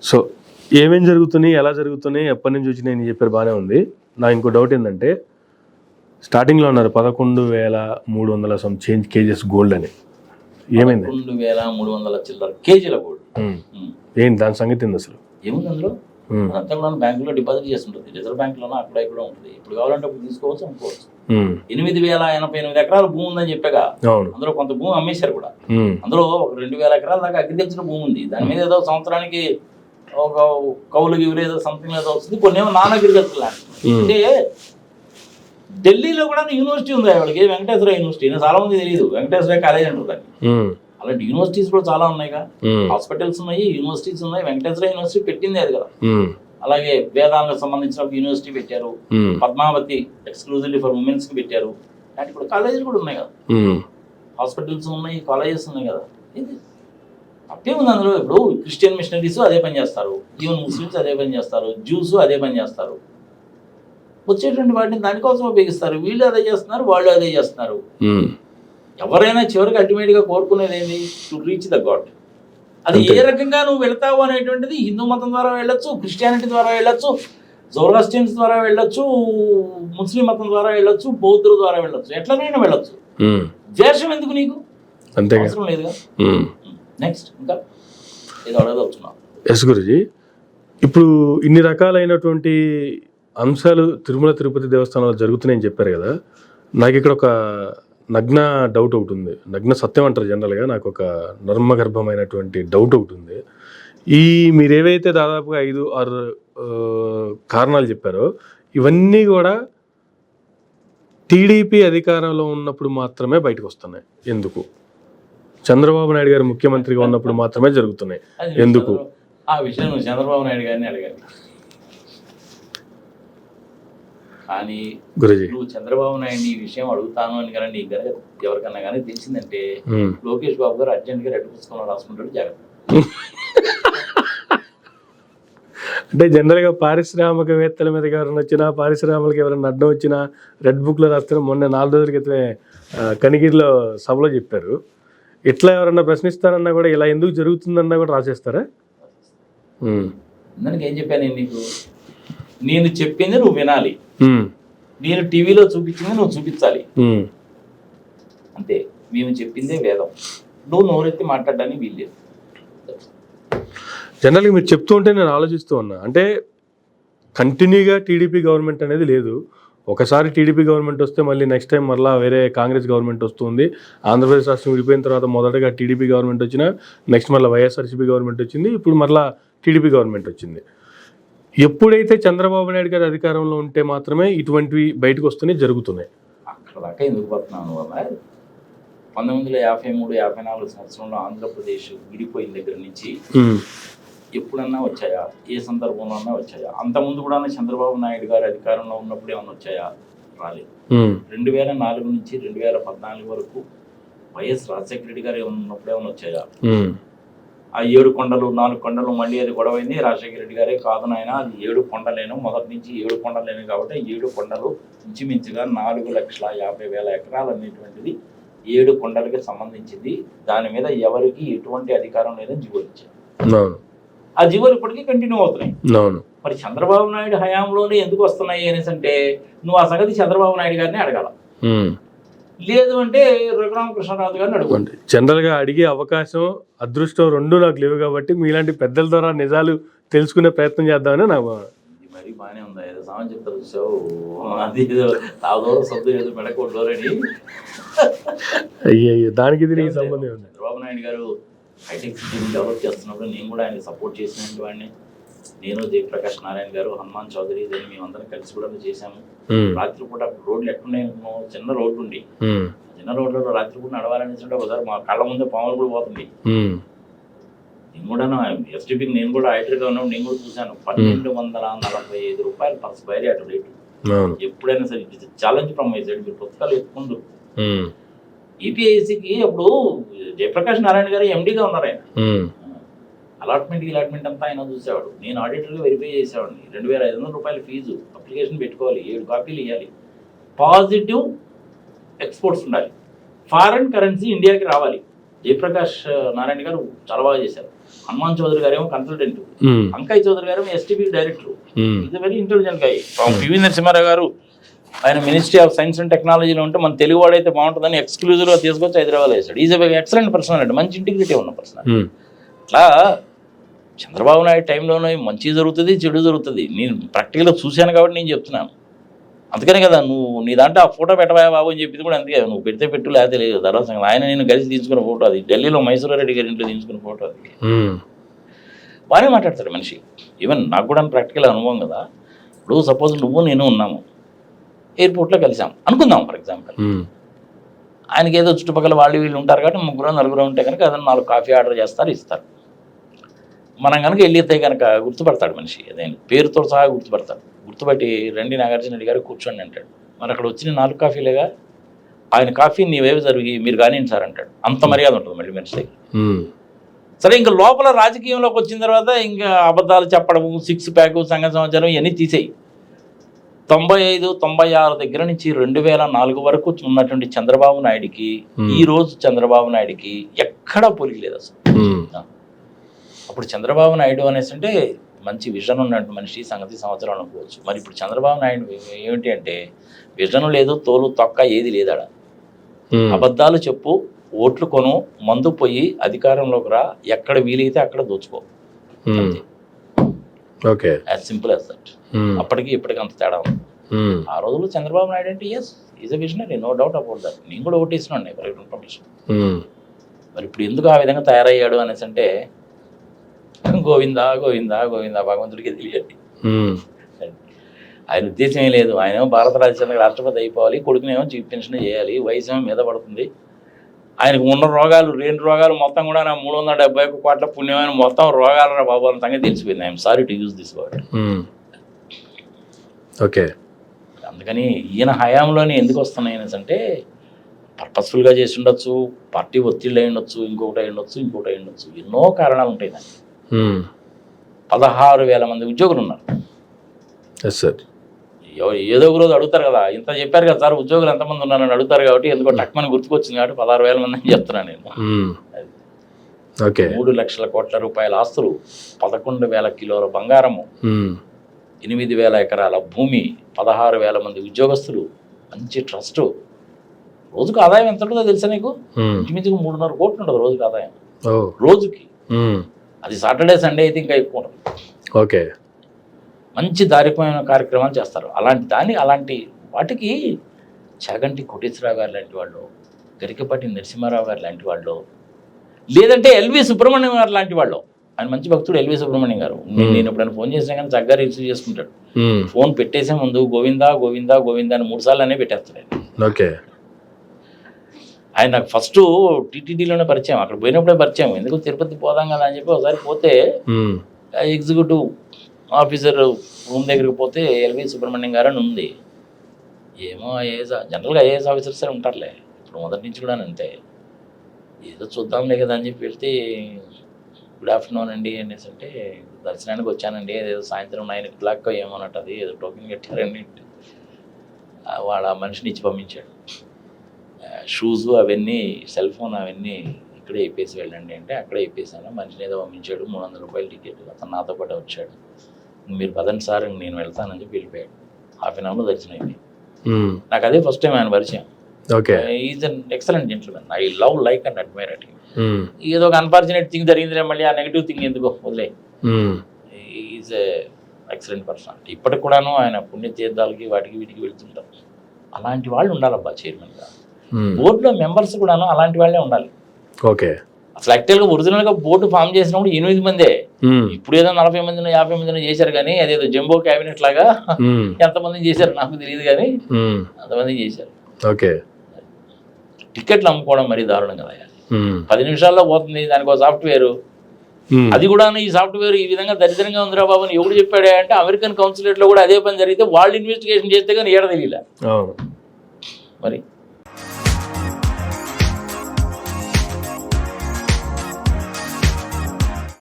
So ఏమేం జరుగుతున్నాయి, ఎలా జరుగుతున్నాయి, ఎప్పటి నుంచి వచ్చినాయి అని చెప్పారు, బాగానే ఉంది. నా ఇంకో డౌట్ ఏంటంటే, స్టార్టింగ్లో ఉన్నారు 11,300 సమ్ చేంజ్ కేజెస్ గోల్డ్ అని, ఏమైంది? 11,300 చిల్లర కేజీల గోల్డ్. ఏంటి దాని సంగతి ఏంది అసలు? ఏముంది అందులో? అంతా కూడా బ్యాంకులో డిపాజిట్ చేస్తుంటుంది, రిజర్వ్ బ్యాంకులోనూ అక్కడ ఇక్కడ ఉంటుంది. ఇప్పుడు కావాలంటే అప్పుడు తీసుకోవచ్చు, అమ్ముకోవచ్చు. 8,088 ఎకరాల భూమి ఉందని చెప్పాగా, అందులో కొంత భూమి అమ్మేశారు కూడా. అందులో 2,000 ఎకరాల దాకా అగ్రికల్చర్ భూమి ఉంది. దాని మీద ఏదో సంవత్సరానికి ఒక కౌలు గివులు ఏదో సంథింగ్ ఏదో వస్తుంది, కొన్ని ఏమో నాన్ అగ్రికల్చర్ ల్యాండ్. అంటే ఢిల్లీలో కూడా యూనివర్సిటీ ఉంది వాళ్ళకి, వెంకటేశ్వర యూనివర్సిటీ. చాలా మంది తెలియదు, వెంకటేశ్వర కాలేజ్ అంటారు దాన్ని. అలాంటి యూనివర్సిటీస్ కూడా చాలా ఉన్నాయిగా, హాస్పిటల్స్ ఉన్నాయి, యూనివర్సిటీస్ ఉన్నాయి. వెంకటేశ్వర యూనివర్సిటీ పెట్టింది అది కదా. అలాగే వేదాలకు సంబంధించిన యూనివర్సిటీ పెట్టారు, పద్మావతి ఎక్స్క్లూజివ్లీ ఫర్ ఉమెన్స్ కి పెట్టారు. అలాంటి కూడా కాలేజీలు కూడా ఉన్నాయి కదా, హాస్పిటల్స్ ఉన్నాయి, కాలేజెస్ ఉన్నాయి కదా. ఇది తప్పే ఉంది అందులో. ఇప్పుడు క్రిస్టియన్ మిషనరీస్ అదే పని చేస్తారు, ఈవెన్ ముస్లిమ్స్ అదే పని చేస్తారు, జ్యూస్ అదే పని చేస్తారు. వచ్చేటువంటి వాటిని దానికోసం ఉపయోగిస్తారు. వీళ్ళు అదే చేస్తున్నారు, వాళ్ళు అదే చేస్తున్నారు. ఎవరైనా చివరికి అల్టిమేట్ గా కోరుకునేది ఏంటి? To reach the God. అది ఏ రకంగా నువ్వు వెళ్తావు అనేటువంటిది హిందూ మతం ద్వారా వెళ్ళొచ్చు, క్రిస్టియానిటీ ద్వారా వెళ్ళొచ్చు, జోరాస్ట్రియన్స్ ద్వారా వెళ్ళొచ్చు, ముస్లిం మతం ద్వారా వెళ్ళొచ్చు, బౌద్ధుల ద్వారా వెళ్ళొచ్చు, ఎట్లనైనా వెళ్ళొచ్చు. ద్వేషం ఎందుకు నీకు? అవసరం లేదుగా. నెక్స్ట్ ఇంకా ఏదో అడగదలుచున్నావు. ఎస్ గురుజీ, ఇప్పుడు ఇన్ని రకాలైనటువంటి అంశాలు తిరుమల తిరుపతి దేవస్థానంలో జరుగుతున్నాయని చెప్పారు కదా. నాకు ఇక్కడ ఒక నగ్న డౌట్ ఒకటి ఉంది. నగ్న సత్యం అంటారు జనరల్గా, నాకు ఒక నర్మగర్భమైనటువంటి డౌట్ ఒకటి ఉంది. మీరు ఏవైతే దాదాపుగా 5-6 కారణాలు చెప్పారో, ఇవన్నీ కూడా టీడీపీ అధికారంలో ఉన్నప్పుడు మాత్రమే బయటకు వస్తున్నాయి. ఎందుకు? చంద్రబాబు నాయుడు గారు ముఖ్యమంత్రిగా ఉన్నప్పుడు మాత్రమే జరుగుతున్నాయి, ఎందుకు? ఆ విషయం నువ్వు చంద్రబాబు నాయుడు గారిని అడగాలి. కానీ నువ్వు చంద్రబాబు నాయుడు ఈ విషయం అడుగుతాను అని కానీ నీకు కనుక ఎవరికన్నా కానీ తెలిసిందంటే, లోకేష్ బాబు గారు అర్జెంట్ గా రెడ్ పుస్తకంలో రాసుకుంటాడు, జాగ్రత్త. అంటే జనరల్గా పారిశ్రామికవేత్తల మీద ఎవరైనా వచ్చినా, పారిశ్రామికలకు ఎవరైనా అడ్డం వచ్చినా రెడ్ బుక్లో రాస్తున్నా. మొన్న 4 రోజుల క్రితమే కనిగిరిలో సభలో చెప్పారు, ఇట్లా ఎవరన్నా ప్రశ్నిస్తారన్నా కూడా ఇలా ఎందుకు జరుగుతుందన్నా కూడా రాసేస్తారా? దానికి ఏం చెప్పాను నీకు? నేను చెప్పింది నువ్వు వినాలి, నేను టీవీలో చూపించింది నువ్వు చూపించాలి, అంతే. మేము చెప్పిందే వేదం, నువ్వు నోరెత్తి మాట్లాడడానికి వీల్లేదు. జనరల్గా మీరు చెప్తూ ఉంటే నేను ఆలోచిస్తూ ఉన్నా, అంటే కంటిన్యూగా టీడీపీ గవర్నమెంట్ అనేది లేదు. ఒకసారి టీడీపీ గవర్నమెంట్ వస్తే మళ్ళీ నెక్స్ట్ టైం మళ్ళీ వేరే కాంగ్రెస్ గవర్నమెంట్ వస్తుంది. ఆంధ్రప్రదేశ్ రాష్ట్రం విడిపోయిన తర్వాత మొదటగా టీడీపీ గవర్నమెంట్ వచ్చినా, నెక్స్ట్ మళ్ళీ వైఎస్ఆర్సీపీ గవర్నమెంట్ వచ్చింది, ఇప్పుడు మళ్ళీ టీడీపీ గవర్నమెంట్ వచ్చింది. ఎప్పుడైతే చంద్రబాబు నాయుడు గారి అధికారంలో ఉంటే మాత్రమే ఇటువంటివి బయటకు వస్తూనే జరుగుతున్నాయి. అక్కడ దాకా ఎందుకు పడుతున్నాను అన్న? 1953-54 సంవత్సరంలో ఆంధ్రప్రదేశ్ విడిపోయిన దగ్గర నుంచి ఎప్పుడన్నా వచ్చాయా? ఏ సందర్భంలో అన్నా వచ్చాయా? అంతకుముందు కూడా చంద్రబాబు నాయుడు గారి అధికారంలో ఉన్నప్పుడు ఏమన్నా వచ్చాయా? రాలేదు. 2004 నుంచి 2014 వరకు వైఎస్ రాజశేఖర రెడ్డి గారు ఉన్నప్పుడు ఏమన్నా వచ్చాయా? ఆ 7 కొండలు 4 కొండలు మళ్ళీ అది గొడవైంది. రాజశేఖర రెడ్డి గారే కాదు నాయన, అది 7 కొండలేను, మొదటి నుంచి 7 కొండలేను కాబట్టి 7 కొండలు ఇంచుమించుగా 4,50,000 ఎకరాలు అనేటువంటిది 7 కొండలకి సంబంధించింది. దాని మీద ఎవరికి ఎటువంటి అధికారం లేదని జీవోలు ఇచ్చారు. ఆ జీవోలు ఇప్పటికీ కంటిన్యూ అవుతున్నాయి. మరి చంద్రబాబు నాయుడు హయాంలోనే ఎందుకు వస్తున్నాయి అనేసి అంటే, నువ్వు ఆ సంగతి చంద్రబాబు నాయుడు గారిని అడగాల, లేదు అంటే రఘురామకృష్ణరాజు గారిని అడుగుకోండి. జనరల్గా అడిగే అవకాశం, అదృష్టం రెండు నాకు లేవు కాబట్టి మీలాంటి పెద్దల ద్వారా నిజాలు తెలుసుకునే ప్రయత్నం చేద్దామని నాకు. మరి బాగానే ఉందా? ఏదో సామాన్ చెప్తారు చూసావు, అది ఏదో తాదో శబ్దం ఏదో మెడకోట్లోని. అయ్యో, దానికి ఇది నీకు సంబంధం ఉంది. చంద్రబాబు నాయుడు గారు హైటెక్ సిటీని డెవలప్ చేస్తున్నప్పుడు నేను కూడా ఆయన సపోర్ట్ చేసినటువంటి వాడిని. నేను జయప్రకాష్ నారాయణ గారు, హనుమాన్ చౌదరి, దాన్ని మేమందరం కలిసి కూడా చేశాము. రాత్రిపూట రోడ్లు ఎట్టున్నాయి, చిన్న రోడ్లు ఉండి, చిన్న రోడ్లలో రాత్రిపూట నడవాలనేసి ఒకసారి మా కళ్ళ ముందే పాములు కూడా పోతుంది. నేను కూడా ఎస్టీపీకి నేను కూడా ఐటర్గా ఉన్నప్పుడు నేను కూడా చూశాను. 1,245 రూపాయలు పర్ స్క్వేర్ యార్డ్ రేటు. ఎప్పుడైనా సరే ఛాలెంజ్ ఫ్రమ్ మై సైడ్, మీరు పుస్తకాలు ఎత్తుకుందరు. ఏపీఐసికి అప్పుడు జయప్రకాష్ నారాయణ గారు ఎండీగా ఉన్నారు. ఆయన అలాట్మెంట్ అంతా ఆయన చూసేవాడు. నేను ఆడిటర్గా వెరిఫై చేసేవాడిని. 2,500 రూపాయల ఫీజు, అప్లికేషన్ పెట్టుకోవాలి, 7 కాపీలు ఇవ్వాలి, పాజిటివ్ ఎక్స్పోర్ట్స్ ఉండాలి, ఫారెన్ కరెన్సీ ఇండియాకి రావాలి, జయప్రకాష్ నారాయణ గారు చాలా బాగా చేశారు. హనుమాన్ చౌదరి గారేమో కన్సల్టెంట్, అంకయ్ చౌదరి గారేమో ఎస్టీపీ డైరెక్టర్. ఇది వెరీ ఇంటెలిజెంట్ గై. పివి నరసింహారావు గారు ఆయన మినిస్ట్రీ ఆఫ్ సైన్స్ అండ్ టెక్నాలజీలో ఉంటే మన తెలుగు వాడైతే బాగుంటుందని ఎక్స్క్లూజివ్గా తీసుకొచ్చి హైదరాబాద్ వేశాడు. ఈజ్ ఎక్సలెంట్ పర్సనాలిటీ, మంచి ఇంటిగ్రిటీ ఉన్న పర్సనాలిటీ. అట్లా చంద్రబాబు నాయుడు టైంలోనే మంచి జరుగుతుంది, చెడు జరుగుతుంది. నేను ప్రాక్టికల్గా చూశాను కాబట్టి నేను చెప్తున్నాను. అందుకనే కదా నువ్వు నీ దాంట్లో ఆ ఫోటో పెట్టవా బాబు అని చెప్పింది కూడా అందుకే. నువ్వు పెడితే పెట్టు లేకపోతే లేదు. తర్వాత సంగతి ఆయన నేను కలిసి తీసుకున్న ఫోటో అది, ఢిల్లీలో మైసూరారెడ్డి గారి ఇంట్లో తీసుకున్న ఫోటో అది. బాగానే మాట్లాడతాడు మనిషి. ఈవెన్ నాకు కూడా ప్రాక్టికల్ అనుభవం కదా. ఇప్పుడు సపోజ్ నువ్వు నేను ఉన్నాము, ఎయిర్పోర్ట్లో కలిసాం అనుకుందాం ఫర్ ఎగ్జాంపుల్. ఆయనకి ఏదో చుట్టుపక్కల వాళ్ళు వీళ్ళు ఉంటారు కాబట్టి ముగ్గురు నలుగురు ఉంటే కనుక ఏదైనా 4 కాఫీ ఆర్డర్ చేస్తారు, ఇస్తారు. మనం కనుక వెళ్ళితే కనుక గుర్తుపడతాడు మనిషి, అదేంటి పేరుతో సహా గుర్తుపడతాడు. గుర్తుపట్టి రండి నాగార్జున రెడ్డి గారు కూర్చోండి అంటాడు. మరి అక్కడ వచ్చిన 4 కాఫీలేగా, ఆయన కాఫీ నీవేవి జరిగి మీరు కానివ్వండి సార్ అంటాడు. అంత మర్యాద ఉంటుంది మళ్ళీ మనిషి. సరే, ఇంకా లోపల రాజకీయంలోకి వచ్చిన తర్వాత ఇంకా అబద్ధాలు చెప్పడము, 6 ప్యాక్, సంఘ సమాచారం ఇవన్నీ తీసేయి. 95, 96 దగ్గర నుంచి 2004 వరకు ఉన్నటువంటి చంద్రబాబు నాయుడికి ఈ రోజు చంద్రబాబు నాయుడికి ఎక్కడా పోలిక లేదు అసలు. అప్పుడు చంద్రబాబు నాయుడు అనేసి అంటే మంచి విజన్ ఉన్నట్టు మనిషి, సంగతి సంవత్సరం అనుకోవచ్చు. మరి ఇప్పుడు చంద్రబాబు నాయుడు ఏమిటి అంటే విజన్ లేదు, తోలు తొక్క ఏది లేదాడ. అబద్ధాలు చెప్పు, ఓట్లు కొను, మందు పోయి అధికారంలోకి రా, ఎక్కడ వీలైతే అక్కడ దోచుకో. Okay, as simple as that. అప్పటికి ఇప్పటికి అంత తేడా ఉంది. ఆ రోజుల్లో చంద్రబాబు నాయుడు అంటే he is a visionary, no doubt about that. నేను కూడా ఓటేసినాను ఫర్ ఇన్ఫర్మేషన్. మరి ఇప్పుడు ఎందుకు ఆ విధంగా తయారయ్యాడు అనేసి అంటే గోవిందా గోవిందా గోవిందా భగవంతుడికి తెలియండి. ఆయన ఉద్దేశం ఏం లేదు. ఆయన భారత రాజ్యాంగ రాష్ట్రపతి అయిపోవాలి, కొడుకునేమో చీఫ్ పెన్షన్ చేయాలి, వయసు ఏమో మీద పడుతుంది. ఆయనకు ఉన్న రోగాలు 2 రోగాలు మొత్తం కూడా నా 371 కోట్ల పుణ్యమైన మొత్తం రోగాలు రా బాబు అని సంగతి తెలిసిపోయింది. I'm sorry to use this word. Okay, అందుకని ఈయన హయాంలోనే ఎందుకు వస్తున్నాయి అనేసి అంటే పర్పస్ఫుల్గా చేసి ఉండొచ్చు, పార్టీ ఒత్తిళ్ళు అయి ఉండొచ్చు, ఇంకొకటి అయి ఉండొచ్చు, ఎన్నో కారణాలు ఉంటాయి దానికి. 16,000 మంది ఉద్యోగులు ఉన్నారు. ఏదో ఒక రోజు అడుగుతారు కదా, ఇంత చెప్పారు కదా సార్ ఉద్యోగులు ఎంతమంది ఉన్నారని అడుగుతారు కాబట్టి ఎందుకో టక్మని గుర్తుకొచ్చింది కాబట్టి 16,000 మంది అని చెప్తున్నాను నేను. 3 లక్షల కోట్ల రూపాయల ఆస్తులు, 11,000 కిలోల బంగారము, 8,000 ఎకరాల భూమి, 16,000 మంది ఉద్యోగస్తులు, మంచి ట్రస్ట్. రోజుకు ఆదాయం ఎంత ఉంటుందో తెలుసా నీకు? ఇంచుమించుకు 3.5 కోట్లు ఉంటుంది రోజుకి ఆదాయం, రోజుకి. అది సాటర్డే సండే అయితే ఇంకా ఎక్కువ ఉంటుంది. ఓకే, మంచి దారిపోయిన కార్యక్రమాలు చేస్తారు. అలాంటి వాటికి చాగంటి కోటేశ్వరరావు గారు లాంటి వాళ్ళు, గరికపాటి నరసింహారావు గారు లాంటి వాళ్ళు, లేదంటే ఎల్వి సుబ్రహ్మణ్యం గారు లాంటి వాళ్ళు. ఆయన మంచి భక్తుడు ఎల్వి సుబ్రహ్మణ్యం గారు. నేను ఎప్పుడైనా ఫోన్ చేసినా కానీ చక్కగా రిసీవ్ చేసుకుంటాడు. ఫోన్ పెట్టేసే ముందు గోవిందా గోవిందా గోవిందా అని 3 సార్లు అనే పెట్టేస్తాడు. ఓకే, ఆయన నాకు ఫస్ట్ టీటీడీలోనే పరిచయం, అక్కడ పోయినప్పుడే పరిచయం. ఎందుకు తిరుపతి పోదాం కదా అని చెప్పి ఒకసారి పోతే ఎగ్జిక్యూటివ్ ఆఫీసర్ రూమ్ దగ్గరికి పోతే ఎల్వి సుబ్రహ్మణ్యం గారు అని ఉంది. ఏమో జనరల్గా ఐఏఎస్ ఆఫీసర్స్ ఉంటారులే, ఇప్పుడు మొదటి నుంచి కూడా అంతే. ఏదో చూద్దాంలే కదా అని చెప్పి వెళ్తే గుడ్ ఆఫ్టర్నూన్ అండి అనేసి అంటే దర్శనానికి వచ్చానండి, ఏదో సాయంత్రం 9 o'clock ఏమోనట్టు, అది ఏదో టోకెన్ కట్టారండి. వాడు ఆ మనిషిని ఇచ్చి పంపించాడు. షూస్ అవన్నీ, సెల్ ఫోన్ అవన్నీ ఇక్కడే ఇప్పేసి వెళ్ళండి అంటే అక్కడే ఇప్పేసాను. మనిషిని ఏదో పంపించాడు, 300 రూపాయలు టికెట్. అతను నాతో పాటు వచ్చాడు. మీరు పదండి సార్ నేను వెళ్తానని చెప్పి వెళ్ళిపోయాడు. హాఫ్ అన్ అవర్లో దర్శనం అయింది. నాకు అదే ఫస్ట్ టైం ఆయన పరిచయం. Is an excellent gentlemen. I love, like and admire at him. ఏదో ఒక అన్ఫార్చునేట్ థింగ్ జరిగిందిలే, మళ్ళీ ఆ నెగిటివ్ థింగ్ ఎందుకో వదిలే. Is a excellent person. ఇప్పటికి కూడాను ఆయన పుణ్యతీర్థాలకి వాటికి వీటికి వెళ్తుంటారు. అలాంటి వాళ్ళు ఉండాలబ్బా చైర్మన్గా. బోర్డులో మెంబర్స్ కూడాను అలాంటి వాళ్ళే ఉండాలి. ఓకే, అసలు యాక్చువల్గా ఒరిజినల్గా బోర్డు ఫామ్ చేసినప్పుడు 8 మందే. ఇప్పుడు ఏదో 40 మందినో 50 మందినో చేశారు కానీ అదేదో జంబో క్యాబినెట్ లాగా ఎంతమంది చేశారు నాకు తెలియదు కానీ అంతమంది చేశారు. ఓకే, టికెట్లు అమ్ముకోవడం మరీ దారుణం కదా. 10 నిమిషాల్లో పోతుంది దానికి ఒక సాఫ్ట్వేర్. అది కూడా ఈ సాఫ్ట్వేర్ ఈ విధంగా దరిద్రంగా ఉందిరా బాబు అని ఎవడు చెప్పాడే అంటే అమెరికన్ కౌన్సిలేట్లో కూడా అదే పని జరిగితే వాళ్ళు ఇన్వెస్టిగేషన్ చేస్తే కానీ ఏడ తెలియలే మరి.